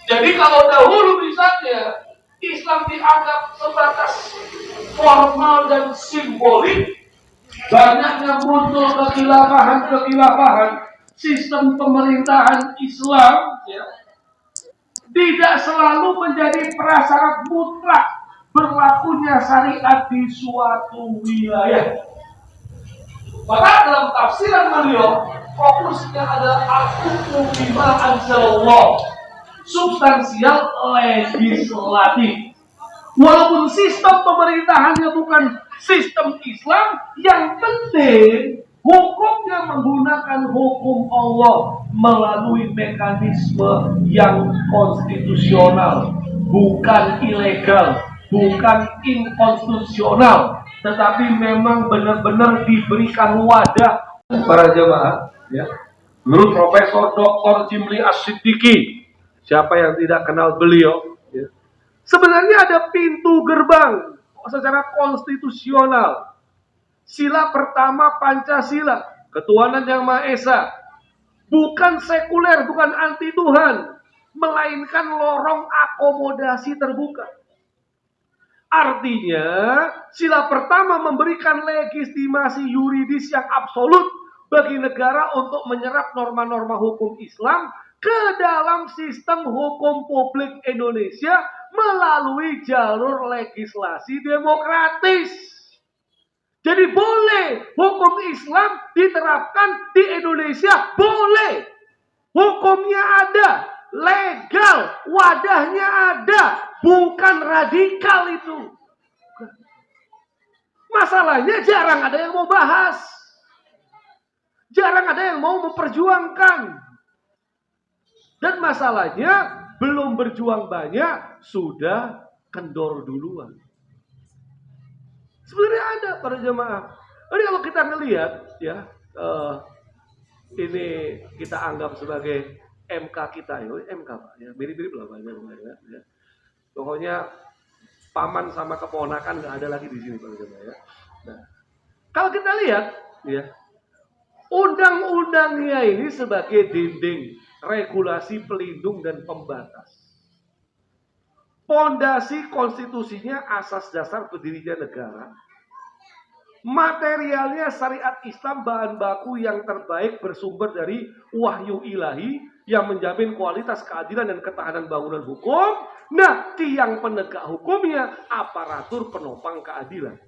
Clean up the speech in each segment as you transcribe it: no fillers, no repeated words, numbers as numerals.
Jadi kalau dahulu misalnya Islam dianggap sebatas formal dan simbolik, banyaknya muncul kekhilafan sistem pemerintahan Islam ya, tidak selalu menjadi prasyarat mutlak berlakunya syariat di suatu wilayah. Maka dalam tafsiran beliau fokusnya adalah al-hukmu bima anzalallah, substansial legislatif. Walaupun sistem pemerintahannya bukan sistem Islam, yang penting hukumnya menggunakan hukum Allah melalui mekanisme yang konstitusional, bukan ilegal, bukan inkonstitusional, tetapi memang benar-benar diberikan wadah para jemaah. Ya. Menurut Profesor Dr. Jimli As-Siddiqi, siapa yang tidak kenal beliau? Ya. Sebenarnya ada pintu gerbang secara konstitusional. Sila pertama Pancasila, ketuhanan yang Maha Esa, bukan sekuler, bukan anti Tuhan, melainkan lorong akomodasi terbuka. Artinya, sila pertama memberikan legitimasi yuridis yang absolut bagi negara untuk menyerap norma-norma hukum Islam ke dalam sistem hukum publik Indonesia melalui jalur legislasi demokratis. Jadi boleh hukum Islam diterapkan di Indonesia, boleh. Hukumnya ada, legal, wadahnya ada, bukan radikal itu. Masalahnya jarang ada yang mau bahas. Jarang ada yang mau memperjuangkan. Dan masalahnya belum berjuang banyak, sudah kendor duluan. Sebenarnya ada para jemaah. Jadi kalau kita ngelihat, ya, ini kita anggap sebagai MK kita, ya, MK Pak, ya, mirip-mirip lah Pak, ya. Pokoknya paman sama keponakan nggak ada lagi di sini para jemaah, ya. Nah, kalau kita lihat, ya, undang-undangnya ini sebagai dinding regulasi pelindung dan pembatas. Pondasi konstitusinya asas dasar berdirinya negara. Materialnya syariat Islam, bahan baku yang terbaik bersumber dari wahyu ilahi yang menjamin kualitas keadilan dan ketahanan bangunan hukum. Nah, tiang penegak hukumnya aparatur penopang keadilan.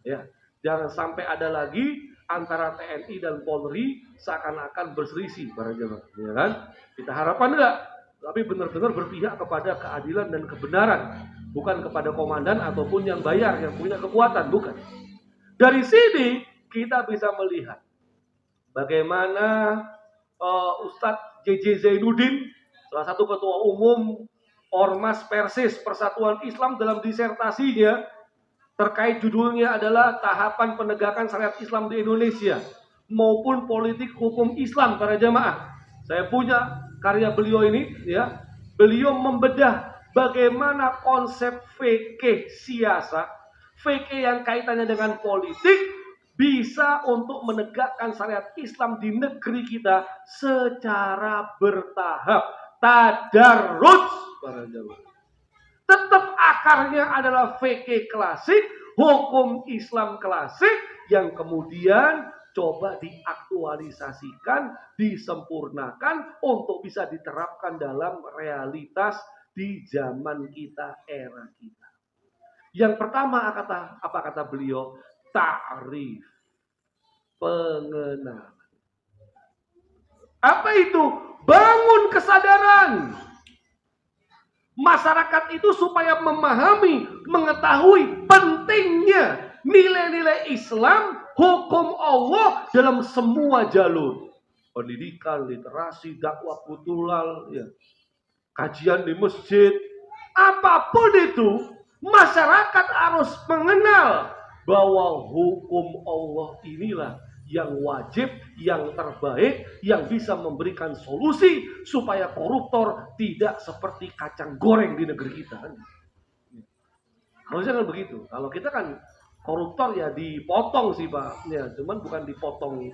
Ya, jangan sampai ada lagi antara TNI dan Polri seakan-akan berselisih para jemaah, ya kan? Kita harapkan enggak, tapi benar-benar berpihak kepada keadilan dan kebenaran, bukan kepada komandan ataupun yang bayar, yang punya kekuatan, bukan. Dari sini kita bisa melihat bagaimana Ustadz JJ Zainuddin, salah satu ketua umum Ormas Persis Persatuan Islam, dalam disertasinya terkait judulnya adalah tahapan penegakan syariat Islam di Indonesia maupun politik hukum Islam para jamaah. Saya punya karya beliau ini, ya. Beliau membedah bagaimana konsep fikih siasa, fikih yang kaitannya dengan politik bisa untuk menegakkan syariat Islam di negeri kita secara bertahap, tadarruj para jamaah. Tetap akarnya adalah fikih klasik, hukum Islam klasik yang kemudian coba diaktualisasikan, disempurnakan untuk bisa diterapkan dalam realitas di zaman kita, era kita. Yang pertama apa kata beliau? Ta'rif, pengenalan. Apa itu? Bangun kesadaran masyarakat itu supaya memahami, mengetahui pentingnya nilai-nilai Islam, hukum Allah dalam semua jalur. Pendidikan, literasi, dakwah kultural, ya, kajian di masjid, apapun itu, masyarakat harus mengenal bahwa hukum Allah inilah yang wajib, yang terbaik, yang bisa memberikan solusi supaya koruptor tidak seperti kacang goreng di negeri kita. Harusnya kan begitu. Kalau kita kan koruptor ya dipotong sih Pak, ya, cuman bukan dipotong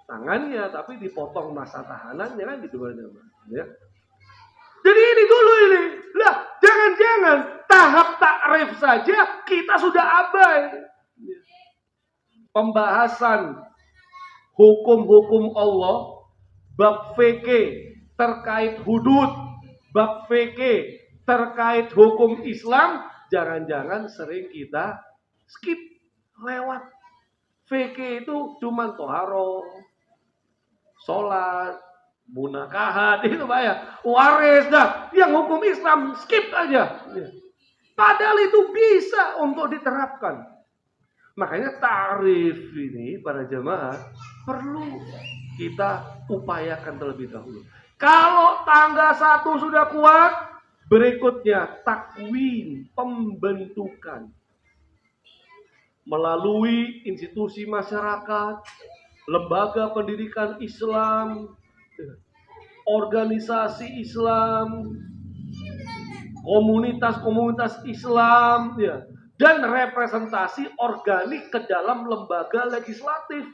tangannya, tapi dipotong masa tahanannya kan gitu ya. Jadi ini dulu ini. Lah, jangan-jangan tahap takrif saja kita sudah abai. Pembahasan hukum-hukum Allah, bab fikih terkait hudud, bab fikih terkait hukum Islam, jangan-jangan sering kita skip, lewat. Fikih itu cuma toharo, sholat, munakahat, itu Pak, waris dah. Yang hukum Islam skip aja. Padahal itu bisa untuk diterapkan. Makanya tarif ini para jemaah perlu kita upayakan terlebih dahulu. Kalau tangga 1 sudah kuat, berikutnya takwin, pembentukan. Melalui institusi masyarakat, lembaga pendidikan Islam, organisasi Islam, komunitas-komunitas Islam, ya, dan representasi organik ke dalam lembaga legislatif.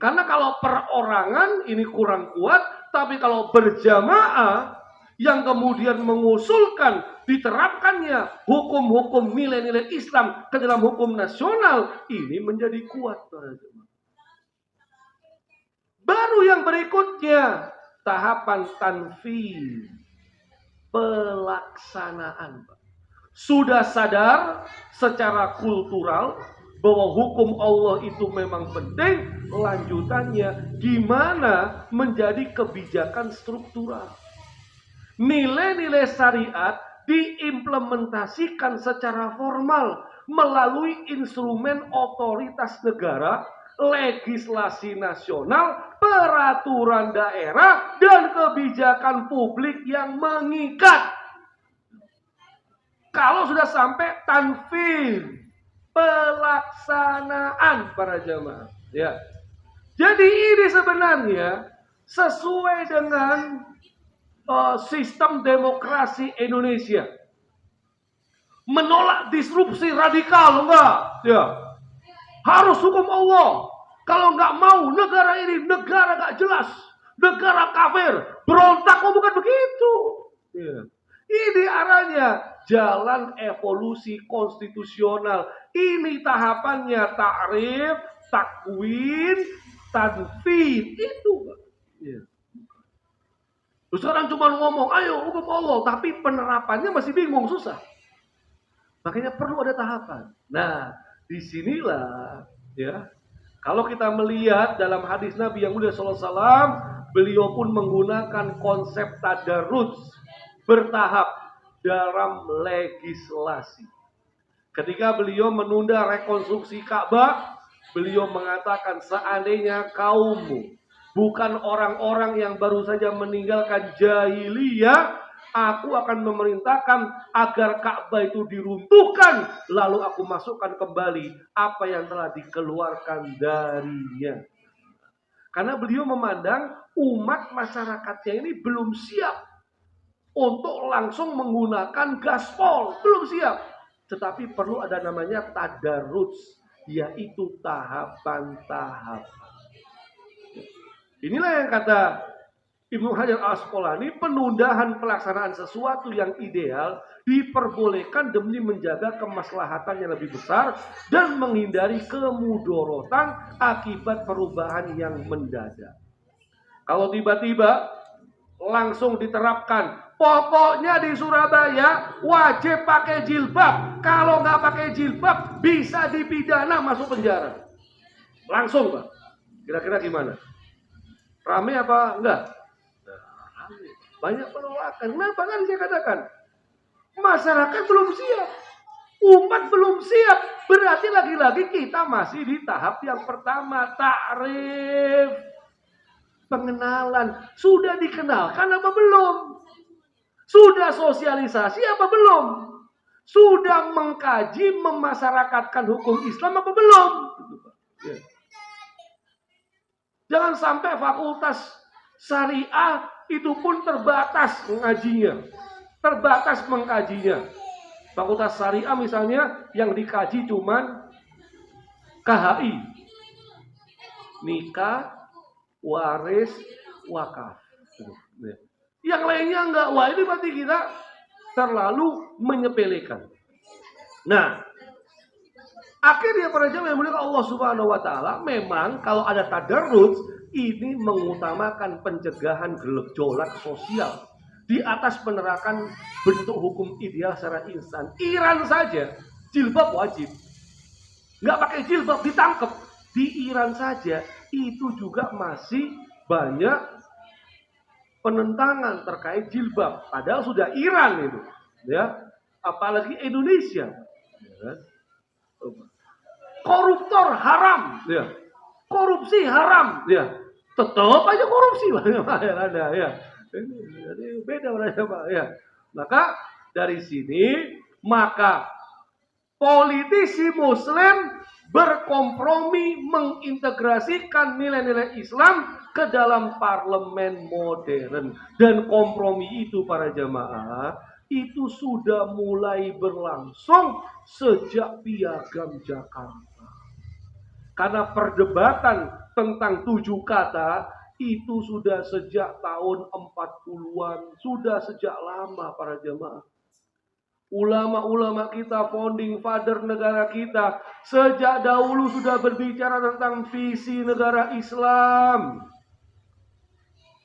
Karena kalau perorangan ini kurang kuat, tapi kalau berjamaah yang kemudian mengusulkan diterapkannya hukum-hukum nilai-nilai Islam ke dalam hukum nasional, ini menjadi kuat. Baru yang berikutnya, tahapan tanfidz, pelaksanaan. Sudah sadar secara kultural bahwa hukum Allah itu memang penting, lanjutannya gimana menjadi kebijakan struktural. Nilai-nilai syariat diimplementasikan secara formal melalui instrumen otoritas negara, legislasi nasional, peraturan daerah, dan kebijakan publik yang mengikat. Kalau sudah sampai tanfidz, pelaksanaan para jamaah, ya. Jadi ini sebenarnya sesuai dengan sistem demokrasi Indonesia. Menolak disrupsi radikal, enggak? Ya. Harus hukum Allah. Kalau enggak mau negara ini negara enggak jelas, negara kafir, berontak, bukan begitu. Ya. Ini arahnya jalan evolusi konstitusional. Ini tahapannya takrif, takwin, tanfidz, itu. Ya. Terus sekarang cuma ngomong, ayo hukum Allah, tapi penerapannya masih bingung, susah. Makanya perlu ada tahapan. Nah, disinilah, ya, kalau kita melihat dalam hadis Nabi yang mulia sallallahu alaihi wasallam, beliau pun menggunakan konsep tadarruj, bertahap dalam legislasi. Ketika beliau menunda rekonstruksi Ka'bah, beliau mengatakan seandainya kaummu bukan orang-orang yang baru saja meninggalkan jahiliyah, aku akan memerintahkan agar Ka'bah itu diruntuhkan, lalu aku masukkan kembali apa yang telah dikeluarkan darinya. Karena beliau memandang umat masyarakatnya ini belum siap untuk langsung menggunakan gaspol, belum siap. Tetapi perlu ada namanya tadarruj, yaitu tahapan-tahapan. Inilah yang kata Ibnu Hajar Al-Asqalani, penundaan pelaksanaan sesuatu yang ideal diperbolehkan demi menjaga kemaslahatan yang lebih besar dan menghindari kemudorotan akibat perubahan yang mendadak. Kalau tiba-tiba langsung diterapkan, pokoknya di Surabaya wajib pakai jilbab, kalau nggak pakai jilbab bisa dipidana masuk penjara. Langsung Pak, kira-kira gimana? Rame apa enggak? Banyak penolakan. Kenapa? Kan saya katakan masyarakat belum siap, umat belum siap. Berarti lagi-lagi kita masih di tahap yang pertama, takrif, pengenalan. Sudah dikenalkan apa belum? Sudah sosialisasi apa belum? Sudah mengkaji, memasyarakatkan hukum Islam apa belum? Jangan sampai fakultas syariah itu pun terbatas mengajinya, terbatas mengkajinya. Fakultas syariah misalnya yang dikaji cuman KHI, nikah, waris, wakaf. Yang lainnya enggak. Wah, ini berarti kita terlalu menyepelekan. Nah, akhirnya para jemaah yang mulia Allah Subhanahu wa taala, memang kalau ada tadarruj ini mengutamakan pencegahan gejolak sosial di atas penerapan bentuk hukum ideal secara instan. Iran saja jilbab wajib. Nggak pakai jilbab ditangkap. Di Iran saja itu juga masih banyak penentangan terkait jilbab. Padahal sudah Iran itu, ya. Apalagi Indonesia. Ya. Koruptor haram, ya. Korupsi haram, ya. Tetap aja korupsi, ada, ya. Jadi beda mereka, Pak, ya. Maka dari sini maka politisi Muslim berkompromi mengintegrasikan nilai-nilai Islam ke dalam parlemen modern. Dan kompromi itu para jamaah itu sudah mulai berlangsung sejak Piagam Jakarta. Karena perdebatan tentang 7 kata itu sudah sejak tahun 40-an, sudah sejak lama para jamaah. Ulama-ulama kita, founding father negara kita, sejak dahulu sudah berbicara tentang visi negara Islam.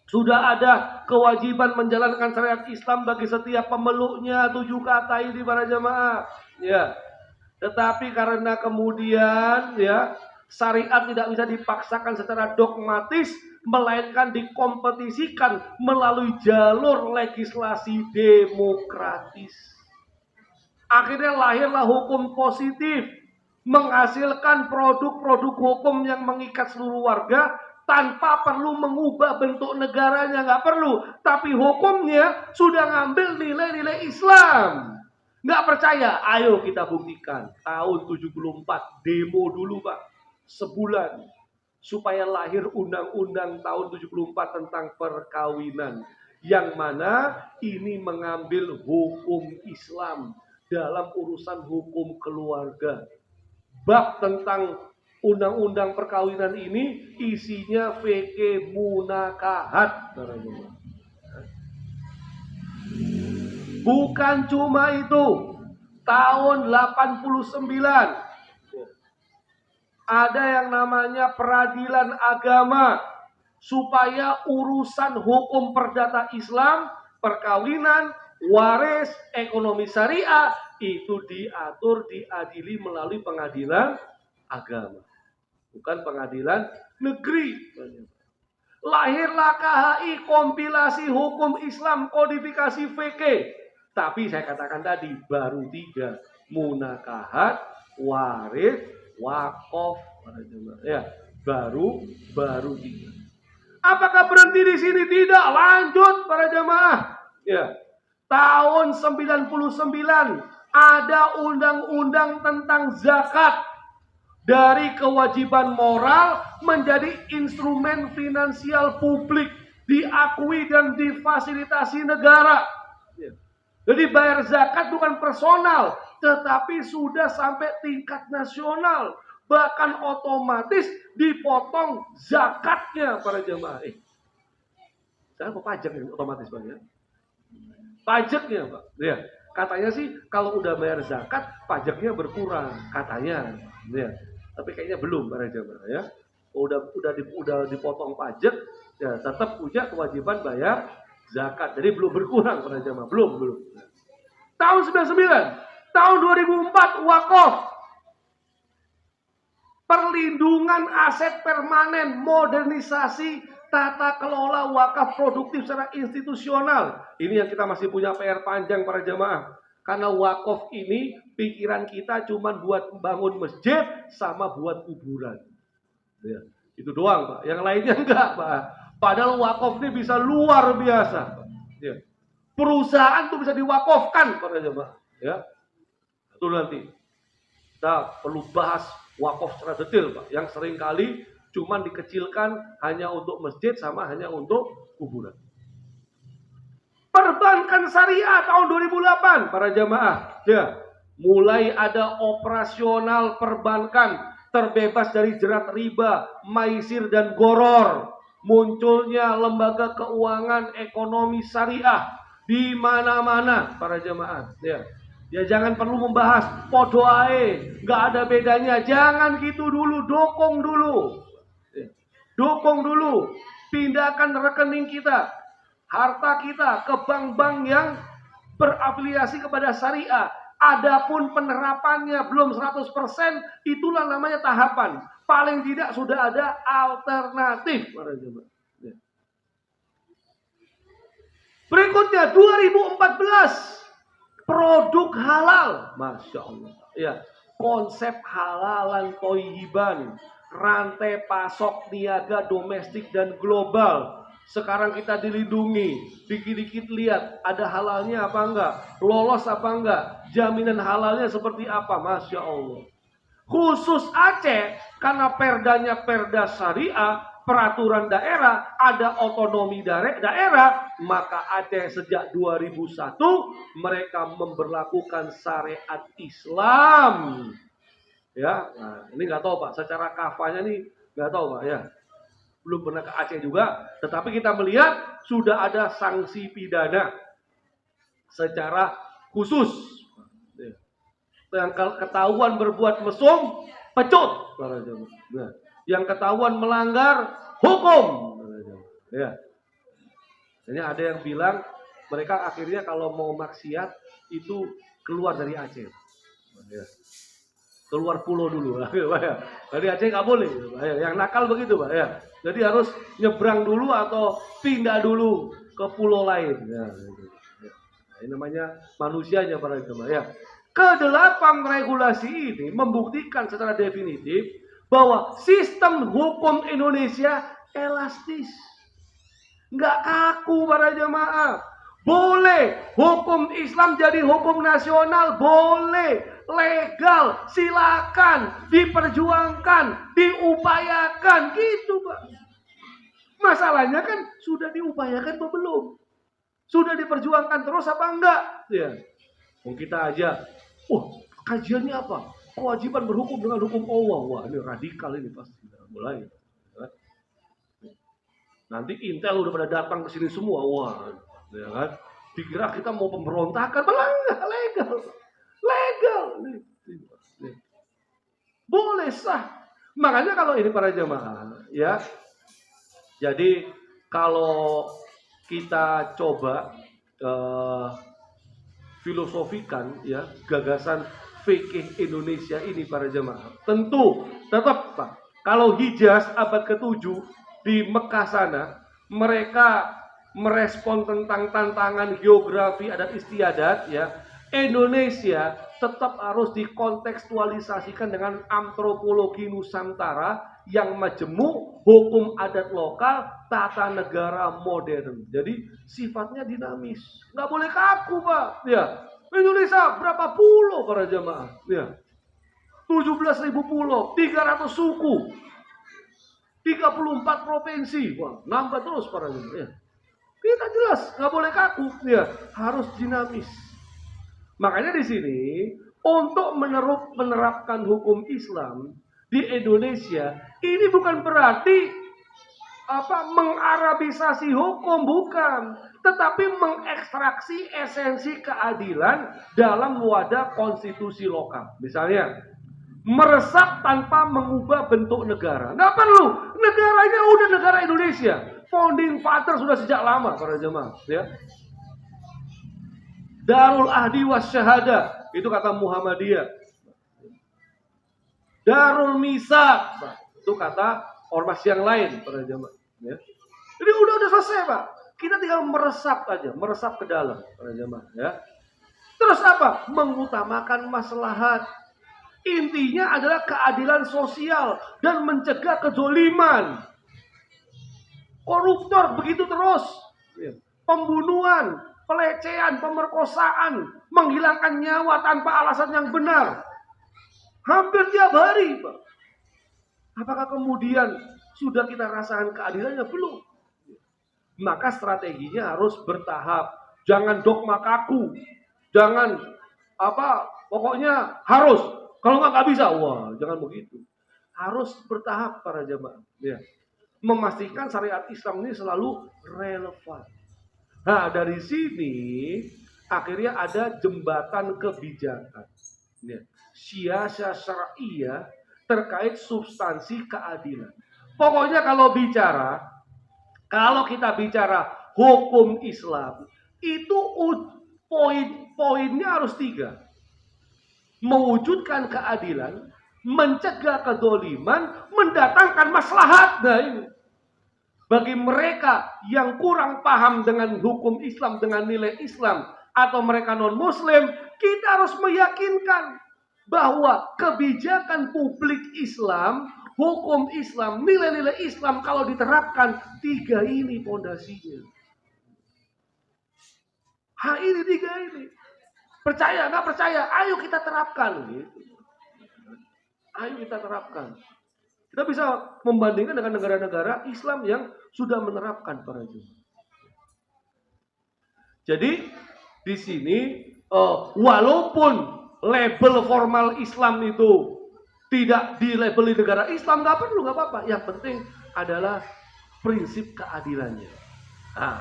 Sudah ada kewajiban menjalankan syariat Islam bagi setiap pemeluknya, 7 kata ini para jemaah. Ya. Tetapi karena kemudian ya syariat tidak bisa dipaksakan secara dogmatis, melainkan dikompetisikan melalui jalur legislasi demokratis. Akhirnya lahirlah hukum positif, menghasilkan produk-produk hukum yang mengikat seluruh warga tanpa perlu mengubah bentuk negaranya, nggak perlu. Tapi hukumnya sudah ngambil nilai-nilai Islam. Nggak percaya? Ayo kita buktikan. Tahun 74 demo dulu Pak, sebulan supaya lahir undang-undang tahun 74 tentang perkawinan, yang mana ini mengambil hukum Islam dalam urusan hukum keluarga. Bab tentang undang-undang perkawinan ini isinya fikih munakahat. Bukan cuma itu, tahun 89 ada yang namanya peradilan agama supaya urusan hukum perdata Islam, perkawinan, waris, ekonomi syariah itu diatur, diadili melalui pengadilan agama, bukan pengadilan negeri. Lahirlah KHI, kompilasi hukum Islam, kodifikasi fikih. Tapi saya katakan tadi baru 3, munakahat, waris, wakaf, ya baru 3. Apakah berhenti di sini? Tidak, lanjut para jamaah. Ya. Tahun 99 ada undang-undang tentang zakat. Dari kewajiban moral menjadi instrumen finansial publik, diakui dan difasilitasi negara. Jadi bayar zakat bukan personal, tetapi sudah sampai tingkat nasional. Bahkan otomatis dipotong zakatnya para jemaah. Sekarang pajak yang otomatis Pak ya? Pajaknya Pak. Ya. Katanya sih kalau udah bayar zakat pajaknya berkurang katanya. Ya. Tapi kayaknya belum para jemaah ya. Udah dipotong pajak, ya tetap punya kewajiban bayar zakat. Jadi belum berkurang para jemaah, belum. Tahun 99, tahun 2004 wakaf. Perlindungan aset permanen, modernisasi tata kelola wakaf produktif secara institusional. Ini yang kita masih punya PR panjang para jemaah. Karena wakaf ini pikiran kita cuma buat bangun masjid sama buat kuburan. Ya, itu doang Pak. Yang lainnya enggak Pak. Padahal wakaf ini bisa luar biasa. Ya. Perusahaan tuh bisa diwakafkan para jemaah. Ya. Itu nanti kita perlu bahas wakaf secara detail Pak. Yang seringkali cuma dikecilkan hanya untuk masjid sama hanya untuk kuburan. Perbankan syariah tahun 2008 para jamaah, ya, mulai ada operasional perbankan terbebas dari jerat riba, maisir dan goror. munculnya lembaga keuangan ekonomi syariah di mana-mana para jemaah. Ya jangan perlu membahas podo ae, nggak ada bedanya. Jangan gitu dulu, dukung dulu. Dukung dulu, pindahkan rekening kita, harta kita ke bank-bank yang berafiliasi kepada syariah. Adapun penerapannya belum 100%, itulah namanya tahapan. Paling tidak sudah ada alternatif. Berikutnya 2014, produk halal, masya Allah. Ya, konsep halalan toyiban, rantai pasok niaga domestik dan global. Sekarang kita dilindungi, dikit-dikit lihat ada halalnya apa enggak, lolos apa enggak, jaminan halalnya seperti apa, masya Allah. Khusus Aceh, karena perdanya perda syariah, peraturan daerah, ada otonomi daerah, maka Aceh sejak 2001 mereka memberlakukan syariat Islam. Ya, nah, ini nggak tahu Pak, secara kafanya nih nggak tahu Pak ya. Belum pernah ke Aceh juga, tetapi kita melihat sudah ada sanksi pidana secara khusus. Yang ketahuan berbuat mesum, pecut. Nah, yang ketahuan melanggar, hukum. Ya. Ini ada yang bilang mereka akhirnya kalau mau maksiat itu keluar dari Aceh. Ya. Keluar pulau dulu. Dari Aceh nggak boleh. Yang nakal begitu Pak. Ya. Jadi harus nyebrang dulu atau pindah dulu ke pulau lain. Ya. Ini namanya manusianya para jemaah. Ya. Kedelapan regulasi ini membuktikan secara definitif bahwa sistem hukum Indonesia elastis. Nggak kaku para jemaah. Boleh hukum Islam jadi hukum nasional, boleh. Legal, silakan, diperjuangkan, diupayakan, gitu Pak. Masalahnya kan sudah diupayakan atau belum? Sudah diperjuangkan terus apa enggak? Ya. Kita aja, kajiannya apa? Kewajiban berhukum dengan hukum Allah. Wah, ini radikal ini pasti. Mulai. Nanti Intel udah pada datang ke sini semua. Wah, ya kan? Dikira kita mau pemberontakan, melanggar legal. Boleh sah. Makanya kalau ini para jemaah, ya. Jadi kalau kita coba filosofikan ya gagasan fikih Indonesia ini para jemaah, tentu tetap Pak, kalau Hijaz abad ke-7 di Mekah sana mereka merespon tentang tantangan geografi adat istiadat ya, Indonesia tetap harus dikontekstualisasikan dengan antropologi Nusantara yang majemuk, hukum adat lokal, tata negara modern. Jadi sifatnya dinamis, nggak boleh kaku Pak. Ya, Indonesia berapa pulau para jemaah? Ya, 17.000 pulau, 300 suku, 34 provinsi. Wah, nambah terus para jemaah. Ya. Kita jelas nggak boleh kaku, ya harus dinamis. Makanya di sini untuk menerapkan hukum Islam di Indonesia ini bukan berarti mengarabisasi hukum, bukan, tetapi mengekstraksi esensi keadilan dalam wadah konstitusi lokal. Misalnya meresap tanpa mengubah bentuk negara, nggak perlu. Negaranya udah negara Indonesia, founding father sudah sejak lama para jemaah. Ya. Darul Ahdi was Syahada, itu kata Muhammadiyah. Darul Misa, itu kata ormas yang lain para jemaah. Ya. Jadi udah selesai Pak. Kita tinggal meresap aja, meresap ke dalam para jemaah. Ya. Terus apa? Mengutamakan maslahat. Intinya adalah keadilan sosial dan mencegah kezoliman. Koruptor begitu terus. Ya. Pembunuhan, pelecehan, pemerkosaan, menghilangkan nyawa tanpa alasan yang benar. Hampir tiap hari, Pak. Apakah kemudian sudah kita rasakan keadilannya? Belum. Maka strateginya harus bertahap. Jangan dogma kaku. Jangan pokoknya harus. Kalau nggak bisa, wah jangan begitu. Harus bertahap para jemaah. Ya. memastikan syariat Islam ini selalu relevan. Nah, dari sini akhirnya ada jembatan kebijakan. Siasa syariah terkait substansi keadilan. Pokoknya kalau kita bicara hukum Islam, itu poin-poinnya harus 3. Mewujudkan keadilan, mencegah kedoliman, mendatangkan maslahat. Nah ini. Bagi mereka yang kurang paham dengan hukum Islam, dengan nilai Islam, atau mereka non-Muslim, kita harus meyakinkan bahwa kebijakan publik Islam, hukum Islam, nilai-nilai Islam kalau diterapkan, 3 ini fondasinya. Ini 3 ini. Percaya, nggak percaya? Ayo kita terapkan. Gitu. Ayo kita terapkan. Kita bisa membandingkan dengan negara-negara Islam yang sudah menerapkan para jemaah. Jadi di sini walaupun label formal Islam itu tidak dilabeli negara Islam, nggak perlu, nggak apa-apa. Yang penting adalah prinsip keadilannya. Nah,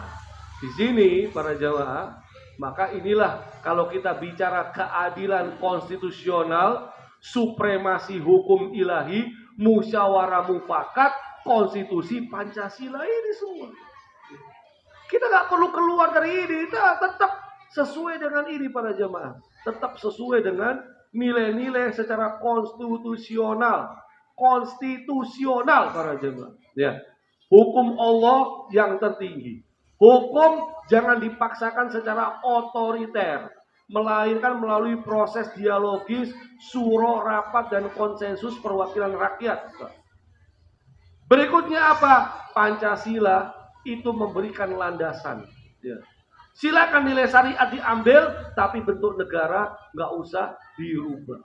di sini para jemaah, maka inilah kalau kita bicara keadilan konstitusional, supremasi hukum ilahi, musyawarah mufakat, konstitusi Pancasila, ini semua. Kita nggak perlu keluar dari ini, kita tetap sesuai dengan ini para jemaah. Tetap sesuai dengan nilai-nilai secara konstitusional para jemaah. Ya. Hukum Allah yang tertinggi. Hukum jangan dipaksakan secara otoriter, melainkan melalui proses dialogis, syuro, rapat, dan konsensus perwakilan rakyat. Berikutnya apa? Pancasila itu memberikan landasan. Ya. Silakan nilai syariat diambil, tapi bentuk negara nggak usah dirubah.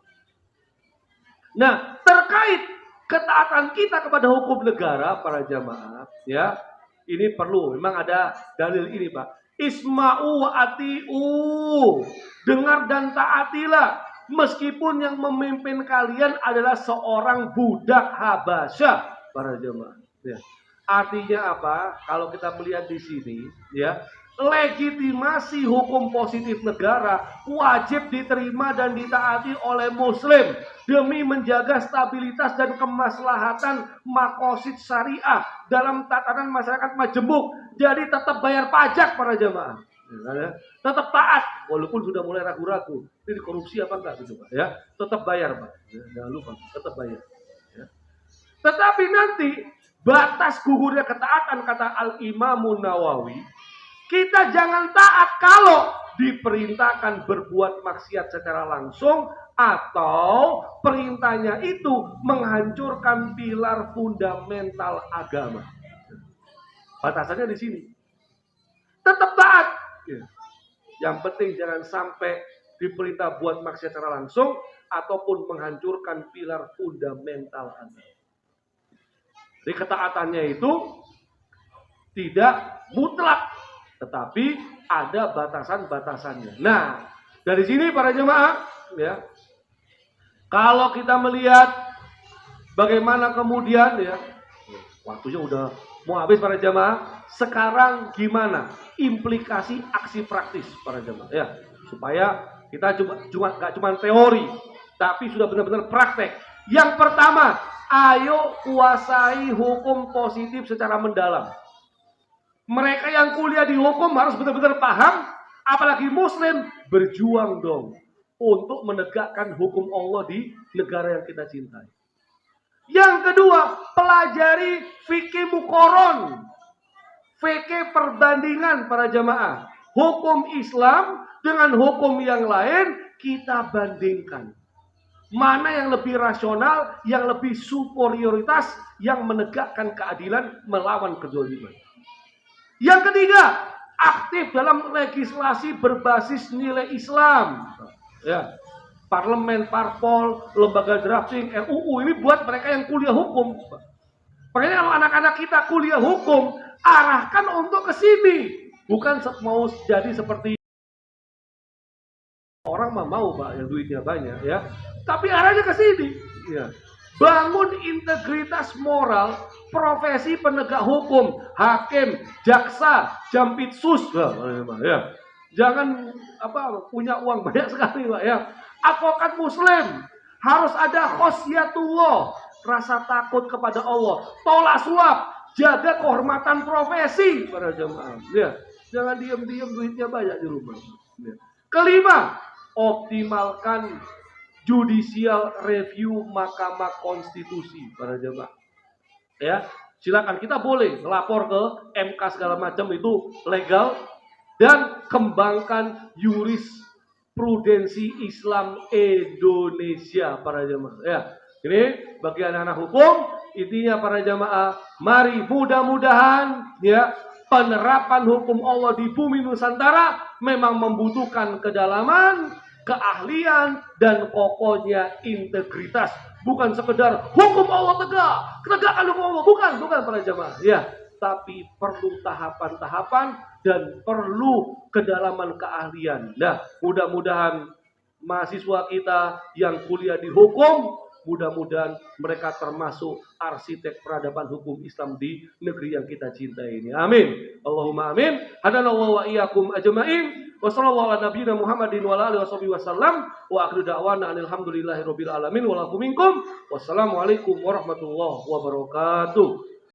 Nah, terkait ketaatan kita kepada hukum negara, para jamaah, ya, ini perlu. Memang ada dalil ini, Pak. Isma'u wa ati'u. Dengar dan taatilah. Meskipun yang memimpin kalian adalah seorang budak Habasyah, para jemaah. Ya. Artinya apa? Kalau kita melihat di sini, ya, legitimasi hukum positif negara wajib diterima dan ditaati oleh Muslim demi menjaga stabilitas dan kemaslahatan makosid syariah dalam tatanan masyarakat majemuk. Jadi tetap bayar pajak para jemaah, ya, tetap taat walaupun sudah mulai ragu-ragu ini korupsi apa enggak gitu Pak, ya, tetap bayar Pak, ya, jangan lupa tetap bayar, ya. Tetapi nanti batas gugurnya ketaatan, kata Al-Imamun Nawawi, kita jangan taat kalau diperintahkan berbuat maksiat secara langsung atau perintahnya itu menghancurkan pilar fundamental agama. Batasannya di sini. Tetap taat. Yang penting jangan sampai diperintah buat maksiat secara langsung ataupun menghancurkan pilar fundamental agama. Jadi ketaatannya itu tidak mutlak, tetapi ada batasan-batasannya. Nah, dari sini para jemaah, ya, kalau kita melihat bagaimana kemudian, ya, waktunya udah mau habis para jemaah. Sekarang gimana implikasi aksi praktis para jemaah, ya, supaya kita nggak cuma teori, tapi sudah benar-benar praktek. Yang pertama, ayo kuasai hukum positif secara mendalam. Mereka yang kuliah di hukum harus benar-benar paham, apalagi Muslim, berjuang dong untuk menegakkan hukum Allah di negara yang kita cintai. Yang kedua, pelajari fikih muqaron, fikih perbandingan para jamaah. Hukum Islam dengan hukum yang lain kita bandingkan. Mana yang lebih rasional, yang lebih superioritas, yang menegakkan keadilan melawan kezaliman. Yang ketiga, aktif dalam legislasi berbasis nilai Islam. Ya, parlemen, parpol, lembaga drafting, RUU ini buat mereka yang kuliah hukum. Makanya kalau anak-anak kita kuliah hukum, arahkan untuk ke sini, bukan mau jadi seperti orang mau Pak yang duitnya banyak, ya. Tapi arahnya ke sini, ya. bangun integritas moral profesi penegak hukum, hakim, jaksa, jampitsus, ya. Jangan punya uang banyak sekali, Pak, ya. Advokat muslim harus ada khosyatullah, rasa takut kepada Allah, tolak suap, jaga kehormatan profesi para jemaah. Ya. Jangan diam-diam duitnya banyak di rumah. Ya. Kelima, optimalkan judicial review Mahkamah Konstitusi para jemaah. Ya, silakan, kita boleh melapor ke MK segala macam, itu legal, dan kembangkan jurisprudensi Islam Indonesia para jemaah. Ya, ini bagi anak-anak hukum, intinya para jemaah, mari mudah-mudahan ya penerapan hukum Allah di bumi Nusantara memang membutuhkan kedalaman, keahlian, dan pokoknya integritas. Bukan sekedar hukum Allah tegakkan hukum Allah, bukan para jemaah. Ya, tapi perlu tahapan-tahapan dan perlu kedalaman keahlian. Nah, mudah-mudahan mahasiswa kita yang kuliah di hukum, mudah-mudahan mereka termasuk arsitek peradaban hukum Islam di negeri yang kita cintai ini. Amin. Allahumma amin. Hadanallahu wa iyyakum ajmain. Wassallallahu ala nabiyina Muhammadin wa ala alihi wasallam wa akhiru da'wana alhamdulillahi rabbil alamin wa lakum minkum. Wassalamualaikum warahmatullahi wabarakatuh.